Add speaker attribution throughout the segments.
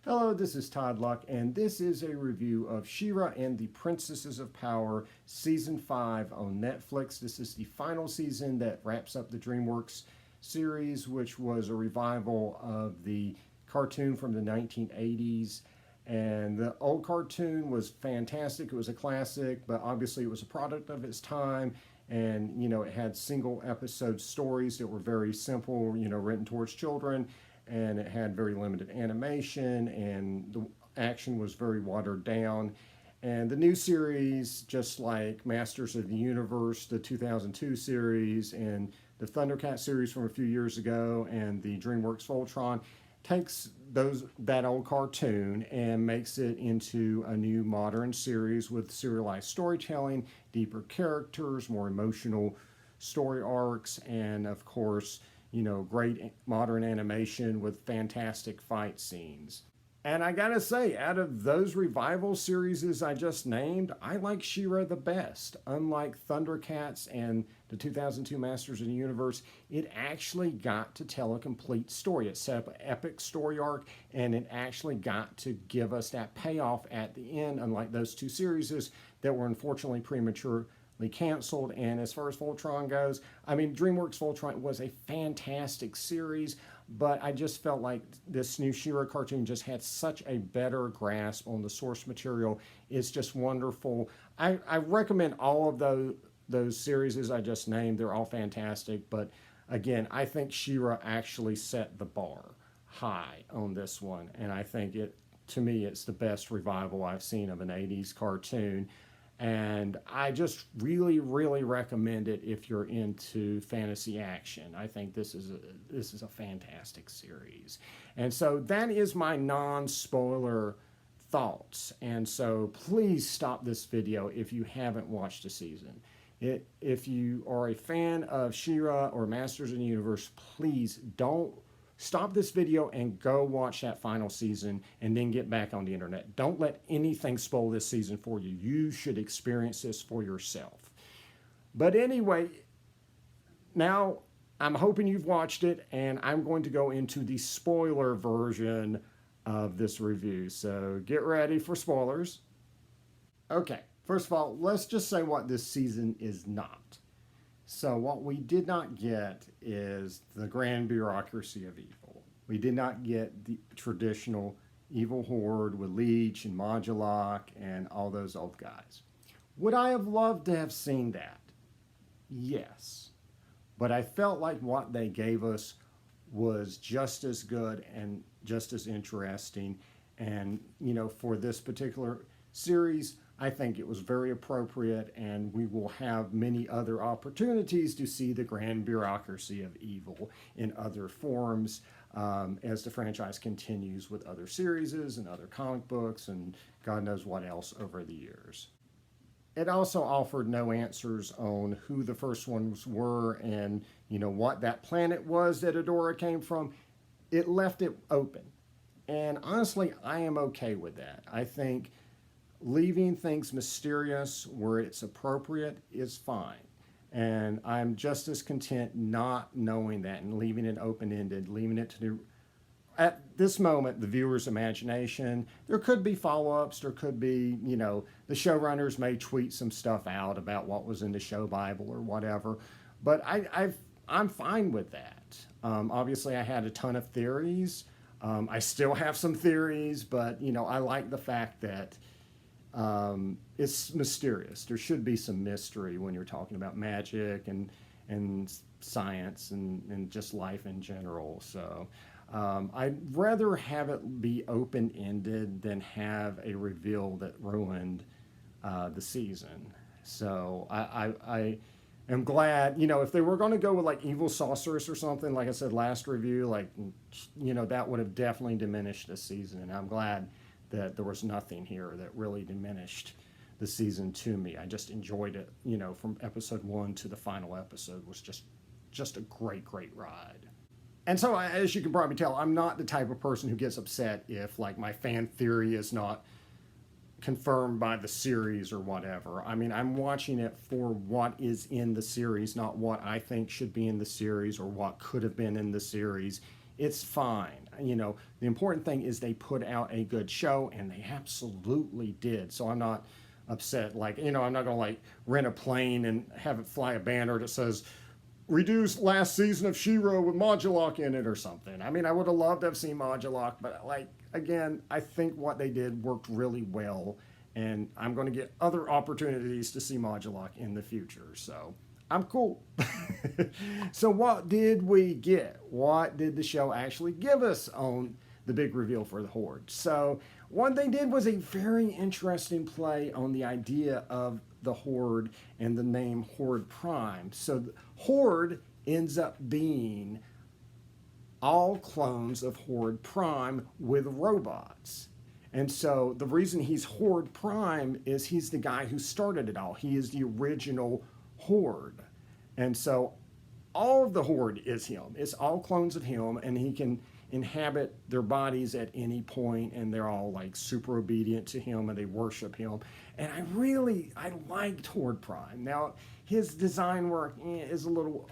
Speaker 1: Hello, this is Todd Luck, and this is a review of She-Ra and the Princesses of Power Season 5 on Netflix. This is the final season that wraps up the DreamWorks series, which was a revival of the cartoon from the 1980s. And the old cartoon was fantastic. It was a classic, but obviously it was a product of its time. And, it had single episode stories that were very simple, written towards children. And it had very limited animation, and the action was very watered down. And the new series, just like Masters of the Universe, the 2002 series, and the Thundercat series from a few years ago, and the DreamWorks Voltron, takes that old cartoon and makes it into a new modern series with serialized storytelling, deeper characters, more emotional story arcs, and of course, great modern animation with fantastic fight scenes. And I gotta say, out of those revival series I just named, I like She-Ra the best. Unlike Thundercats and the 2002 Masters of the Universe, it actually got to tell a complete story. It set up an epic story arc, and it actually got to give us that payoff at the end, unlike those two series that were unfortunately prematurely canceled. And as far as Voltron goes, DreamWorks Voltron was a fantastic series, but I just felt like this new She-Ra cartoon just had such a better grasp on the source material. It's just wonderful. I recommend all of those series I just named. They're all fantastic, but again, I think She-Ra actually set the bar high on this one, and I think to me, it's the best revival I've seen of an 80s cartoon. And I just really, really recommend it if you're into fantasy action. I think this is a fantastic series. And so that is my non-spoiler thoughts. And so please stop this video if you haven't watched the season. If you are a fan of She-Ra or Masters of the Universe, please don't stop this video and go watch that final season and then get back on the internet. Don't let anything spoil this season for you. You should experience this for yourself. But anyway, now I'm hoping you've watched it, and I'm going to go into the spoiler version of this review. So get ready for spoilers. Okay, first of all, let's just say what this season is not. So what we did not get is the grand bureaucracy of evil. We did not get the traditional evil horde with Leech and Modulok and all those old guys. Would I have loved to have seen that? Yes. But I felt like what they gave us was just as good and just as interesting. And, for this particular series, I think it was very appropriate, and we will have many other opportunities to see the grand bureaucracy of evil in other forms as the franchise continues with other series and other comic books and God knows what else over the years. It also offered no answers on who the first ones were and, what that planet was that Adora came from. It left it open. And honestly, I am okay with that. I think leaving things mysterious where it's appropriate is fine. And I'm just as content not knowing that and leaving it open-ended, leaving it to at this moment, the viewer's imagination. There could be follow-ups. There could be, the showrunners may tweet some stuff out about what was in the show Bible or whatever. But I'm fine with that. Obviously, I had a ton of theories. I still have some theories, but, I like the fact that it's mysterious. There should be some mystery when you're talking about magic and science and just life in general. So I'd rather have it be open-ended than have a reveal that ruined the season. So I am glad, if they were going to go with like evil sorceress or something, like I said last review, that would have definitely diminished the season. And I'm glad that there was nothing here that really diminished the season to me. I just enjoyed it, from episode 1 to the final episode was just a great, great ride. And so, as you can probably tell, I'm not the type of person who gets upset if, my fan theory is not confirmed by the series or whatever. I'm watching it for what is in the series, not what I think should be in the series or what could have been in the series. it's fine. You know, the important thing is they put out a good show, and they absolutely did. So I'm not upset. Like, you know, I'm not going to like rent a plane and have it fly a banner that says, reduced last season of She-Ra with Modulok in it or something. I mean, I would have loved to have seen Modulok, but like, again, I think what they did worked really well, and I'm going to get other opportunities to see Modulok in the future. So I'm cool. So what did we get? What did the show actually give us on the big reveal for the Horde? So what they did was a very interesting play on the idea of the Horde and the name Horde Prime. So Horde ends up being all clones of Horde Prime with robots. And so the reason he's Horde Prime is he's the guy who started it all. He is the original Horde. And so all of the Horde is him. It's all clones of him, and he can inhabit their bodies at any point, and they're all like super obedient to him, and they worship him. And I liked Horde Prime. Now his design work is a little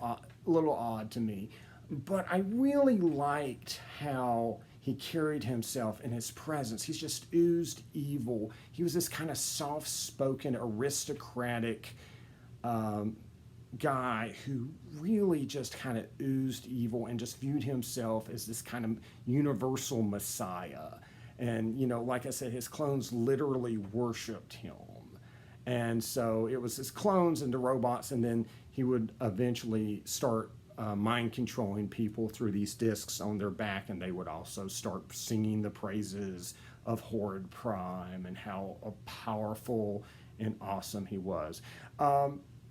Speaker 1: odd to me, but I really liked how he carried himself in his presence. He's just oozed evil. He was this kind of soft-spoken, aristocratic guy who really just kind of oozed evil and just viewed himself as this kind of universal messiah. And, you know, like I said, his clones literally worshipped him. And so it was his clones and the robots, and then he would eventually start mind controlling people through these discs on their back, and they would also start singing the praises of Horde Prime and how powerful and awesome he was.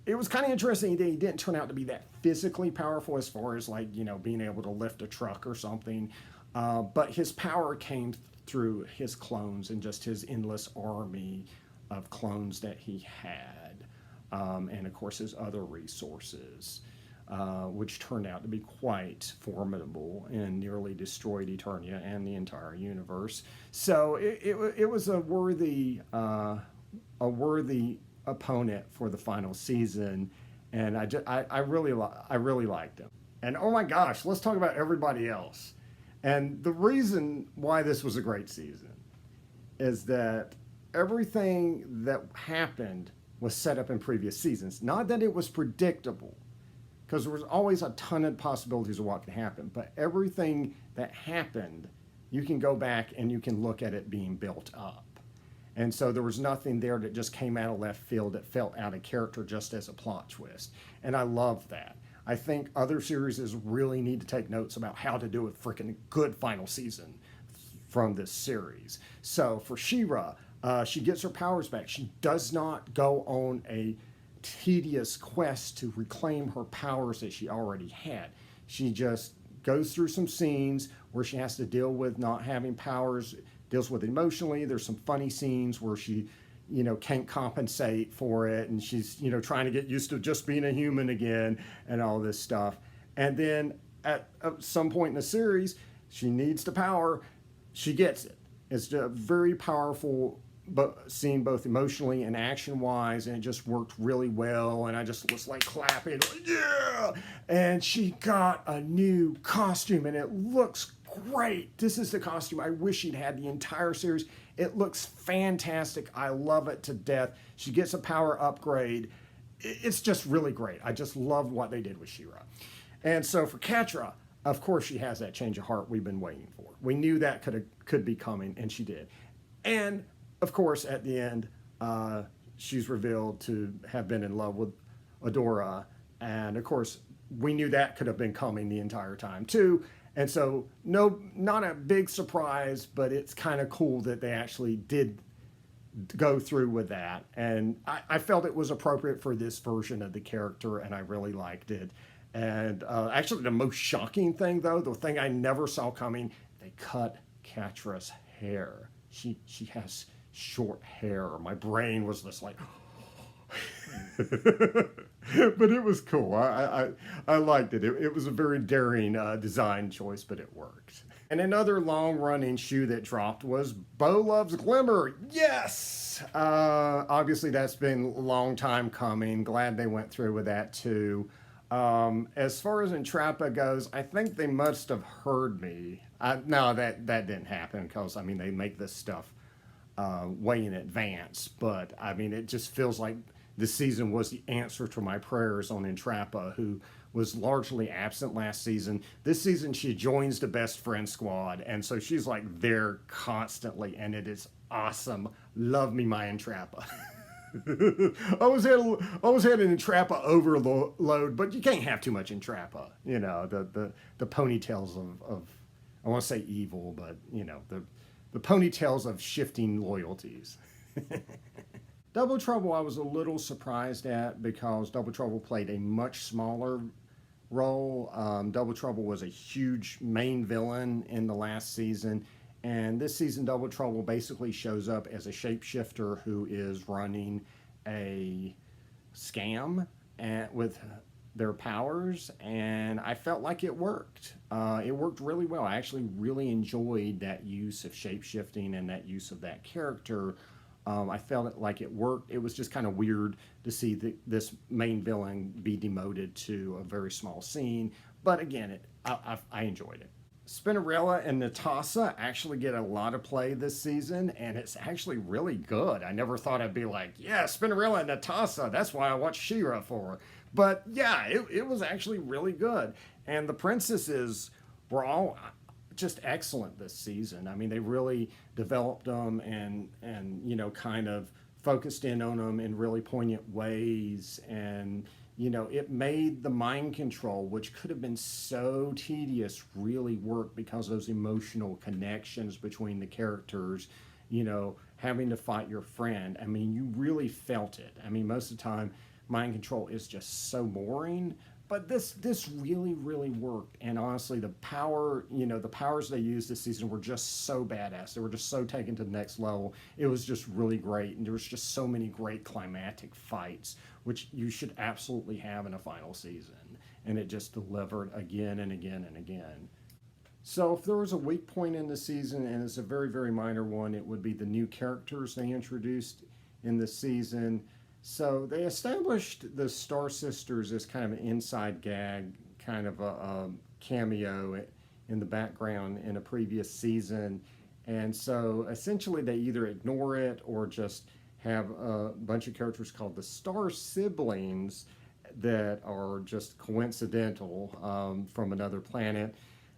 Speaker 1: It was kind of interesting that he didn't turn out to be that physically powerful as far as, like, you know, being able to lift a truck or something. But his power came through his clones and just his endless army of clones that he had. And, of course, his other resources, which turned out to be quite formidable and nearly destroyed Eternia and the entire universe. So it was a worthy opponent for the final season, and I really liked him. And oh my gosh, let's talk about everybody else. And the reason why this was a great season is that everything that happened was set up in previous seasons. Not that it was predictable, because there was always a ton of possibilities of what could happen, but everything that happened, you can go back and you can look at it being built up. And so there was nothing there that just came out of left field that felt out of character just as a plot twist. And I love that. I think other series really need to take notes about how to do a freaking good final season from this series. So for She-Ra, she gets her powers back. She does not go on a tedious quest to reclaim her powers that she already had. She just goes through some scenes where she has to deal with not having powers, deals with it emotionally. There's some funny scenes where she, you know, can't compensate for it, and she's, you know, trying to get used to just being a human again and all this stuff. And then at some point in the series, she needs the power. She gets it. It's a very powerful scene, both emotionally and action-wise, and it just worked really well. And I just was like clapping, like, yeah! And she got a new costume, and it looks great. This is the costume I wish she'd had the entire series. It looks fantastic. I love it to death. She gets a power upgrade. It's just really great. I just love what they did with She-Ra. And so for Catra, of course, she has that change of heart we've been waiting for. We knew that could be coming, and she did. And of course, at the end, she's revealed to have been in love with Adora. And of course, we knew that could have been coming the entire time too. And so, no, not a big surprise, but it's kind of cool that they actually did go through with that. And I felt it was appropriate for this version of the character, and I really liked it. And actually, the most shocking thing, though, the thing I never saw coming, they cut Catra's hair. She has short hair. My brain was just like, but it was cool. I liked it. It was a very daring design choice, but it worked. And another long-running shoe that dropped was Bo Loves Glimmer. Yes! Obviously, that's been a long time coming. Glad they went through with that, too. As far as Entrappa goes, I think they must have heard me. No, that didn't happen because, I mean, they make this stuff way in advance. But, I mean, it just feels like this season was the answer to my prayers on Entrappa, who was largely absent last season. This season, she joins the best friend squad, and so she's like there constantly, and it is awesome. Love me my Entrappa. I always had an Entrappa overload, but you can't have too much Entrappa. You know, the ponytails of I want to say evil, but you know, the ponytails of shifting loyalties. Double Trouble I was a little surprised at because Double Trouble played a much smaller role. Double Trouble was a huge main villain in the last season, and this season Double Trouble basically shows up as a shapeshifter who is running a scam with their powers, and I felt like it worked. It worked really well. I actually really enjoyed that use of shapeshifting and that use of that character. I felt like it worked. It was just kind of weird to see this main villain be demoted to a very small scene. But again, I enjoyed it. Spinnerella and Natasha actually get a lot of play this season, and it's actually really good. I never thought I'd be like, yeah, Spinnerella and Natasha, that's why I watched She-Ra for. But yeah, it was actually really good. And the princesses were all just excellent this season. I mean, they really developed them and you know, kind of focused in on them in really poignant ways. And you know, it made the mind control, which could have been so tedious, really work because of those emotional connections between the characters, you know, having to fight your friend. I mean, you really felt it. I mean, most of the time, mind control is just so boring, but this really, really worked. And honestly, the power, you know, the powers they used this season were just so badass. They were just so taken to the next level. It was just really great. And there was just so many great climactic fights, which you should absolutely have in a final season. And it just delivered again and again and again. So if there was a weak point in the season, and it's a very, very minor one, it would be the new characters they introduced in the season. So they established the Star Sisters as kind of an inside gag, kind of a cameo in the background in a previous season. And so essentially they either ignore it or just have a bunch of characters called the Star Siblings that are just coincidental from another planet.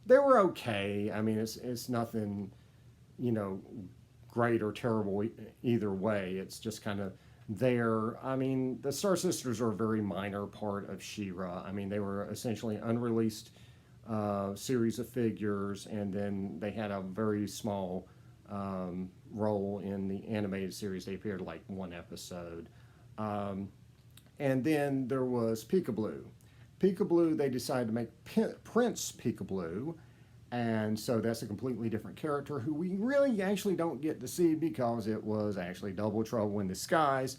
Speaker 1: They were okay. I mean, it's nothing, you know, great or terrible either way. It's just kind of there. I mean, the Star Sisters are a very minor part of She-Ra. I mean, they were essentially unreleased series of figures, and then they had a very small role in the animated series. They appeared like one episode. And then there was Peekaboo. Peekaboo, they decided to make Prince Peekaboo, and so that's a completely different character who we really actually don't get to see because it was actually Double Trouble in Disguise.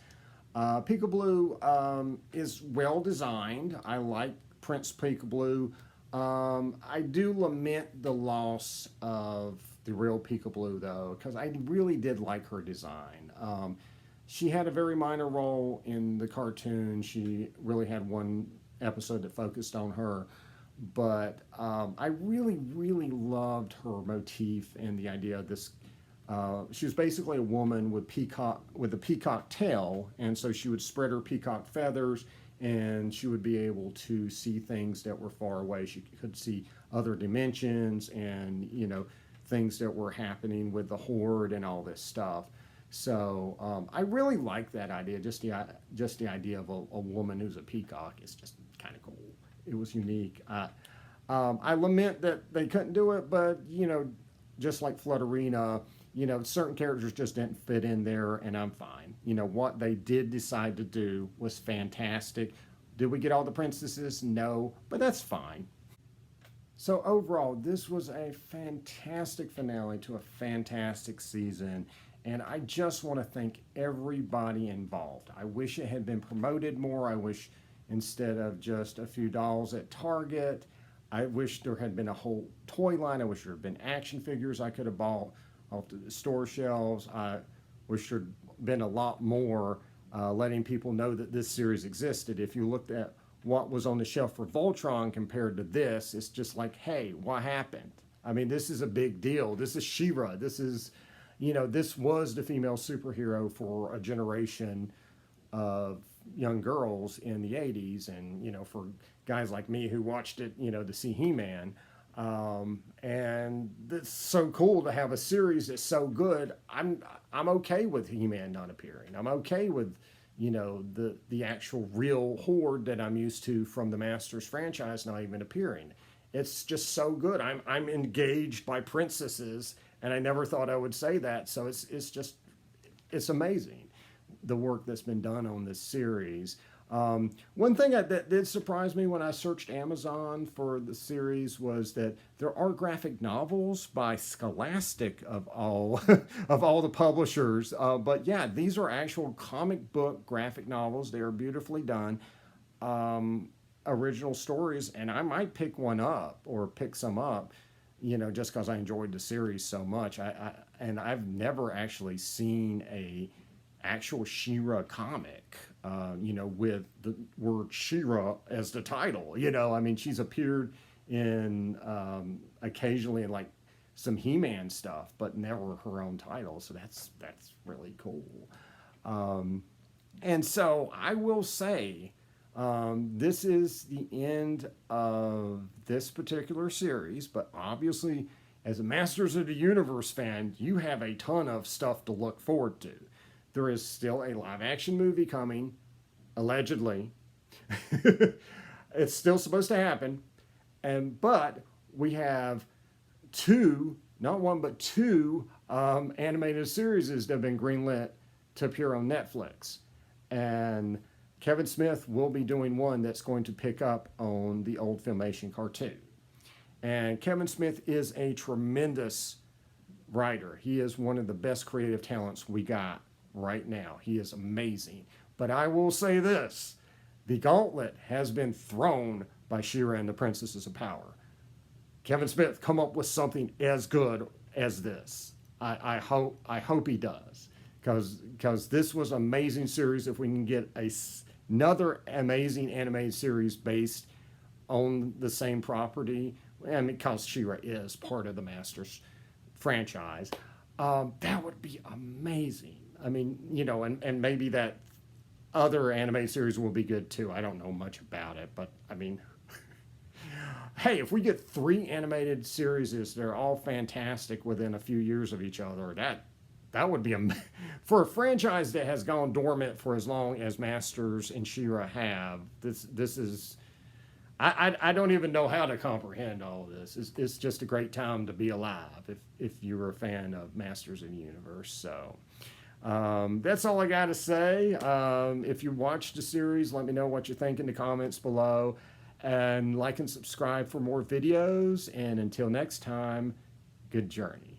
Speaker 1: Peekaboo is well designed. I like Prince Peekaboo. I do lament the loss of the real Peekaboo though, because I really did like her design. She had a very minor role in the cartoon. She really had one episode that focused on her. But I really, really loved her motif and the idea of this. She was basically a woman with a peacock tail, and so she would spread her peacock feathers, and she would be able to see things that were far away. She could see other dimensions, and you know, things that were happening with the Horde and all this stuff. So I really like that idea. Just the idea of a woman who's a peacock is just kind of cool. It was unique. I lament that they couldn't do it, but you know, just like Flutterina, you know, certain characters just didn't fit in there, and I'm fine. You know, what they did decide to do was fantastic. Did we get all the princesses? No, but that's fine. So overall, this was a fantastic finale to a fantastic season, and I just want to thank everybody involved. I wish it had been promoted more. I wish instead of just a few dolls at Target, I wish there had been a whole toy line. I wish there had been action figures I could have bought off the store shelves. I wish there had been a lot more letting people know that this series existed. If you looked at what was on the shelf for Voltron compared to this, it's just like, hey, what happened? I mean, this is a big deal. This is She-Ra. This is, this was the female superhero for a generation of young girls in the 80s. And, for guys like me who watched it, to see He-Man. And it's so cool to have a series that's so good. I'm okay with He-Man not appearing. I'm okay with, the actual real Horde that I'm used to from the Masters franchise not even appearing. It's just so good. I'm engaged by princesses, and I never thought I would say that. So it's amazing, the work that's been done on this series. One thing that did surprise me when I searched Amazon for the series was that there are graphic novels by Scholastic of all of all the publishers. But yeah, these are actual comic book graphic novels. They are beautifully done, original stories, and I might pick one up or pick some up, just because I enjoyed the series so much. And I've never actually seen a actual She-Ra comic, with the word She-Ra as the title. I mean, she's appeared in occasionally in like some He-Man stuff, but never her own title. So that's really cool. And so I will say, this is the end of this particular series, but obviously, as a Masters of the Universe fan, you have a ton of stuff to look forward to. There is still a live-action movie coming, allegedly. It's still supposed to happen. But we have two, not one, but two animated series that have been greenlit to appear on Netflix. And Kevin Smith will be doing one that's going to pick up on the old Filmation cartoon. And Kevin Smith is a tremendous writer. He is one of the best creative talents we got right now. He is amazing. But I will say this, the gauntlet has been thrown by She-Ra and the Princesses of Power. Kevin Smith, come up with something as good as this. I hope he does, because this was an amazing series. If we can get another amazing animated series based on the same property, and because She-Ra is part of the Masters franchise, that would be amazing. I mean, and maybe that other animated series will be good too. I don't know much about it, but I mean, hey, if we get 3 animated series, they're all fantastic within a few years of each other, that would be for a franchise that has gone dormant for as long as Masters and She-Ra have. This is, I don't even know how to comprehend all of this. It's just a great time to be alive if you're a fan of Masters of the Universe. So that's all I got to say. If you watched the series, let me know what you think in the comments below. And like and subscribe for more videos. And until next time, good journey.